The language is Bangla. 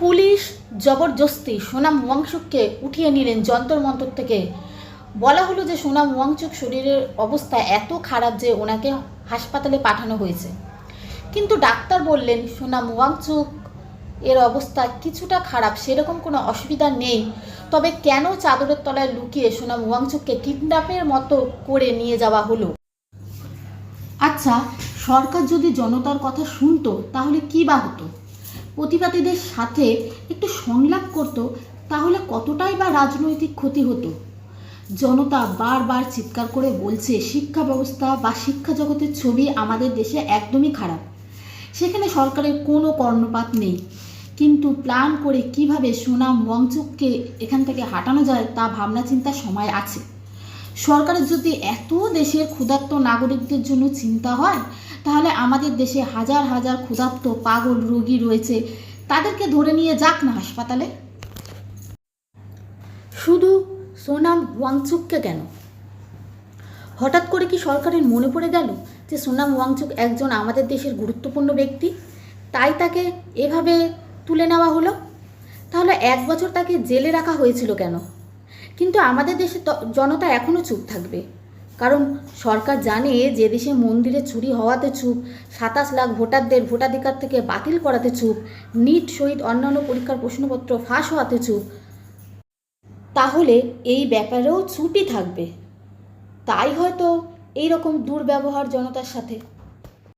পুলিশ জবরদস্তি সোনাম ওয়াংচুককে উঠিয়ে নিলেন যন্তর মন্তর থেকে। বলা হলো যে সোনাম ওয়াংচুক শরীরের অবস্থা এত খারাপ যে ওনাকে হাসপাতালে পাঠানো হয়েছে, কিন্তু ডাক্তার বললেন সোনাম ওয়াংচুক এর অবস্থা কিছুটা খারাপ, সেরকম কোনো অসুবিধা নেই। তবে কেন চাদরের তলায় লুকিয়ে সোনাম ওয়াংচুককে কিডন্যাপের মতো করে নিয়ে যাওয়া হলো? আচ্ছা, সরকার যদি জনতার কথা শুনতো তাহলে কী বা হতো? প্রতিবাদীদের সাথে একটু সংলাপ করত তাহলে কতটাই বা রাজনৈতিক ক্ষতি হতো? জনতা বারবার চিৎকার করে বলছে শিক্ষা ব্যবস্থা বা শিক্ষা জগতের ছবি আমাদের দেশে একদমই খারাপ, সেখানে সরকারের কোনো কর্ণপাত নেই। কিন্তু প্ল্যান করে কিভাবে সোনাম ওয়াংচুককে এখান থেকে হাঁটানো যায় তা ভাবনা চিন্তার সময় আছে। সরকারের যদি এত দেশের ক্ষুধার্ত নাগরিকদের জন্য চিন্তা হয়, তাহলে আমাদের দেশে হাজার হাজার ক্ষুধার্ত পাগল রোগী রয়েছে, তাদেরকে ধরে নিয়ে যাক না হাসপাতালে। শুধু সোনাম ওয়াংচুককে কেন? হঠাৎ করে কি সরকারের মনে পড়ে গেল যে সোনাম ওয়াংচুক একজন আমাদের দেশের গুরুত্বপূর্ণ ব্যক্তি, তাই তাকে এভাবে তুলে নেওয়া হলো? তাহলে 1 বছর তাকে জেলে রাখা হয়েছিল কেন? কিন্তু আমাদের দেশের জনতা এখনও চুপ থাকবে, কারণ সরকার জানে যে দেশে মন্দিরে চুরি হওয়াতে চুপ, 27 লাখ ভোটারদের ভোটাধিকার থেকে বাতিল করাতে চুপ, নিট সহিত অন্যান্য পরীক্ষার প্রশ্নপত্র ফাঁস হওয়াতে চুপ, তাহলে এই ব্যাপারেও চুপই থাকবে। তাই হয়তো এই রকম দুর্ব্যবহার জনতার সাথে।